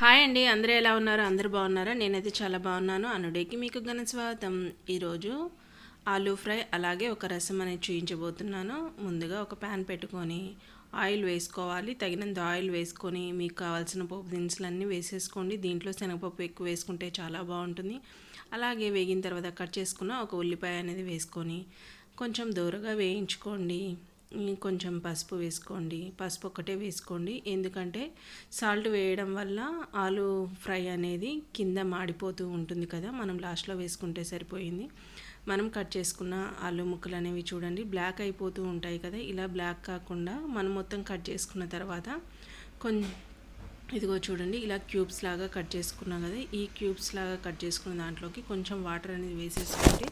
Hi అండి, అందరూ ఎలా ఉన్నారు? అందరూ బాగున్నారా? నేనైతే చాలా బాగున్నాను. అనుడేకి మీకు ఘన స్వాగతం. ఈరోజు ఆలూ ఫ్రై అలాగే ఒక రసం అనేది చూపించబోతున్నాను. ముందుగా ఒక ప్యాన్ పెట్టుకొని ఆయిల్ వేసుకోవాలి. తగినంత ఆయిల్ వేసుకొని మీకు కావాల్సిన పోపు దినుసులన్నీ వేసేసుకోండి. దీంట్లో శనగపప్పు ఎక్కువ వేసుకుంటే చాలా బాగుంటుంది. అలాగే వేగిన తర్వాత కట్ చేసుకున్న ఒక ఉల్లిపాయ అనేది వేసుకొని కొంచెం దూరగా వేయించుకోండి. కొంచెం పసుపు వేసుకోండి. పసుపు ఒక్కటే వేసుకోండి, ఎందుకంటే సాల్ట్ వేయడం వల్ల ఆలు ఫ్రై అనేది కింద మాడిపోతూ ఉంటుంది కదా, మనం లాస్ట్లో వేసుకుంటే సరిపోయింది. మనం కట్ చేసుకున్న ఆలు ముక్కలు అనేవి చూడండి బ్లాక్ అయిపోతూ ఉంటాయి కదా, ఇలా బ్లాక్ కాకుండా మనం మొత్తం కట్ చేసుకున్న తర్వాత ఇదిగో చూడండి ఇలా క్యూబ్స్ లాగా కట్ చేసుకున్నాం కదా, ఈ క్యూబ్స్ లాగా కట్ చేసుకున్న దాంట్లోకి కొంచెం వాటర్ అనేది వేసేసుకుంటే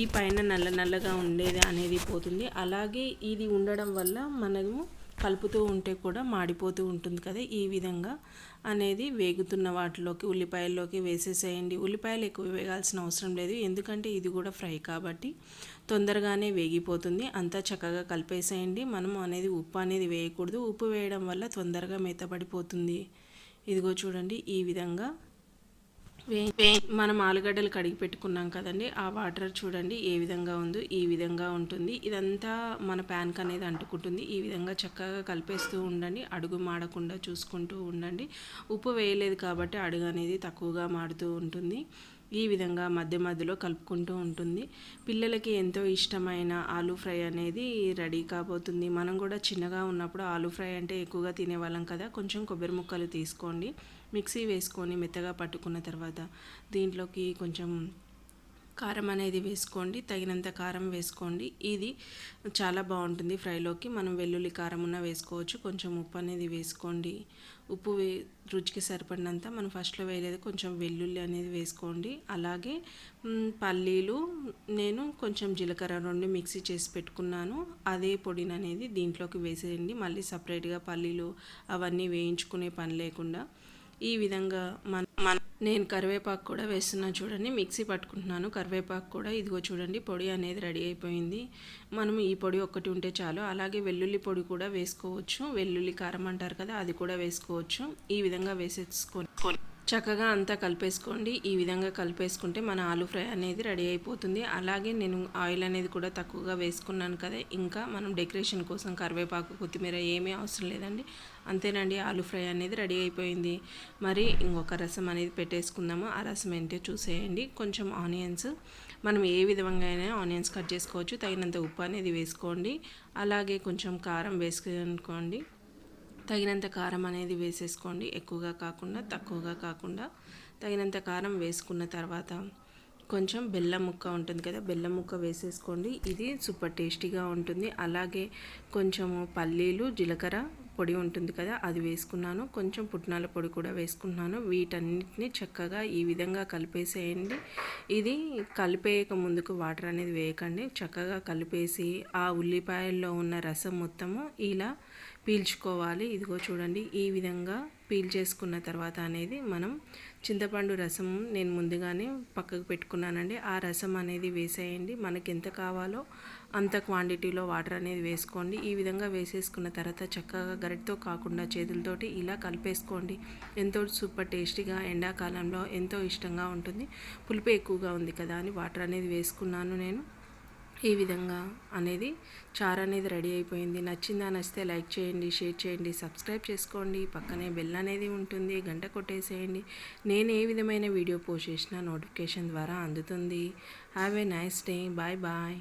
ఈ పైన నల్ల నల్లగా ఉండేది అనేది పోతుంది. అలాగే ఇది ఉండడం వల్ల మనము కలుపుతూ ఉంటే కూడా మాడిపోతూ ఉంటుంది కదా, ఈ విధంగా అనేది వేగుతున్న వాటిలోకి ఉల్లిపాయల్లోకి వేసేసేయండి. ఉల్లిపాయలు ఎక్కువ వేగాల్సిన అవసరం లేదు, ఎందుకంటే ఇది కూడా ఫ్రై కాబట్టి తొందరగానే వేగిపోతుంది. అంతా చక్కగా కలిపేసేయండి. మనం అనేది ఉప్పు అనేది వేయకూడదు, ఉప్పు వేయడం వల్ల తొందరగా మెత్తబడిపోతుంది. ఇదిగో చూడండి ఈ విధంగా మనం ఆలుగడ్డలు కడిగి పెట్టుకున్నాం కదండి, ఆ వాటర్ చూడండి ఏ విధంగా ఉందో ఈ విధంగా ఉంటుంది. ఇదంతా మన ప్యాన్కి అనేది అంటుకుంటుంది. ఈ విధంగా చక్కగా కలిపేస్తూ ఉండండి, అడుగు మాడకుండా చూసుకుంటూ ఉండండి. ఉప్పు వేయలేదు కాబట్టి అడుగు అనేది తక్కువగా మాడుతూ ఉంటుంది. ఈ విధంగా మధ్య మధ్యలో కలుపుకుంటూ ఉంటుంది. పిల్లలకి ఎంతో ఇష్టమైన ఆలూ ఫ్రై అనేది రెడీ కాబోతుంది. మనం కూడా చిన్నగా ఉన్నప్పుడు ఆలూ ఫ్రై అంటే ఎక్కువగా తినేవాళ్ళం కదా. కొంచెం కొబ్బరి ముక్కలు తీసుకోండి, మిక్సీ వేసుకొని మెత్తగా పట్టుకున్న తర్వాత దీంట్లోకి కొంచెం కారం అనేది వేసుకోండి, తగినంత కారం వేసుకోండి. ఇది చాలా బాగుంటుంది ఫ్రైలోకి. మనం వెల్లుల్లి కారం ఉన్న వేసుకోవచ్చు. కొంచెం ఉప్పు అనేది వేసుకోండి. ఉప్పు రుచికి సరిపడినంత, మనం ఫస్ట్లో వేయలేదు, కొంచెం వెల్లుల్లి అనేది వేసుకోండి. అలాగే పల్లీలు, నేను కొంచెం జీలకర్ర రెండు మిక్సీ చేసి పెట్టుకున్నాను, అదే పొడిని అనేది దీంట్లోకి వేసేయండి. మళ్ళీ సపరేట్గా పల్లీలు అవన్నీ వేయించుకునే పని లేకుండా ఈ విధంగా నేను కరివేపాకు కూడా వేస్తున్నా చూడండి, మిక్సీ పట్టుకుంటున్నాను కరివేపాకు కూడా. ఇదిగో చూడండి పొడి అనేది రెడీ అయిపోయింది. మనం ఈ పొడి ఒక్కటి ఉంటే చాలు. అలాగే వెల్లుల్లి పొడి కూడా వేసుకోవచ్చు, వెల్లుల్లి కారం అంటారు కదా, అది కూడా వేసుకోవచ్చు. ఈ విధంగా వేసేసుకొని చక్కగా అంతా కలిపేసుకోండి. ఈ విధంగా కలిపేసుకుంటే మన ఆలూ ఫ్రై అనేది రెడీ అయిపోతుంది. అలాగే నేను ఆయిల్ అనేది కూడా తక్కువగా వేసుకున్నాను కదా, ఇంకా మనం డెకరేషన్ కోసం కరివేపాకు కొత్తిమీర ఏమీ అవసరం లేదండి. అంతేనండి, ఆలూ ఫ్రై అనేది రెడీ అయిపోయింది. మరి ఇంకొక రసం అనేది పెట్టేసుకుందాము. ఆ రసం ఏంటో చూసేయండి. కొంచెం ఆనియన్స్, మనం ఏ విధంగా అయినా ఆనియన్స్ కట్ చేసుకోవచ్చు. తగినంత ఉప్పు అనేది వేసుకోండి. అలాగే కొంచెం కారం వేసుకోండి, తగినంత కారం అనేది వేసేసుకోండి. ఎక్కువగా కాకుండా తక్కువగా కాకుండా తగినంత కారం వేసుకున్న తర్వాత కొంచెం బెల్లం ముక్క ఉంటుంది కదా, బెల్లం ముక్క వేసేసుకోండి. ఇది సూపర్ టేస్టీగా ఉంటుంది. అలాగే కొంచెము పల్లీలు జీలకర్ర పొడి ఉంటుంది కదా, అది వేసుకున్నాను. కొంచెం పుట్నాల పొడి కూడా వేసుకున్నాను. వీటన్నిటిని చక్కగా ఈ విధంగా కలిపేసేయండి. ఇది కలిపేయక ముందుకు వాటర్ అనేది వేయకండి, చక్కగా కలిపేసి ఆ ఉల్లిపాయల్లో ఉన్న రసం మొత్తము ఇలా పీల్చుకోవాలి. ఇదిగో చూడండి ఈ విధంగా పీల్చేసుకున్న తర్వాత అనేది మనం చింతపండు రసం నేను ముందుగానే పక్కకు పెట్టుకున్నానండి, ఆ రసం అనేది వేసేయండి. మనకి ఎంత కావాలో అంత క్వాంటిటీలో వాటర్ అనేది వేసుకోండి. ఈ విధంగా వేసేసుకున్న తర్వాత చక్కగా గరిటతో కాకుండా చేతులతోటి ఇలా కలిపేసుకోండి. ఎంతో సూపర్ టేస్టీగా, ఎండాకాలంలో ఎంతో ఇష్టంగా ఉంటుంది. పులుపు ఎక్కువగా ఉంది కదా అని వాటర్ అనేది వేసుకున్నాను నేను. ఈ విధంగా అనేది చారు అనేది రెడీ అయిపోయింది. నచ్చితే లైక్ చేయండి, షేర్ చేయండి, సబ్స్క్రైబ్ చేసుకోండి. పక్కనే బెల్ అనేది ఉంటుంది, గంట కొట్టేసేయండి. నేను ఏ విధమైన వీడియో పోస్ట్ చేసినా నోటిఫికేషన్ ద్వారా అందుతుంది. Have a nice day. Bye bye.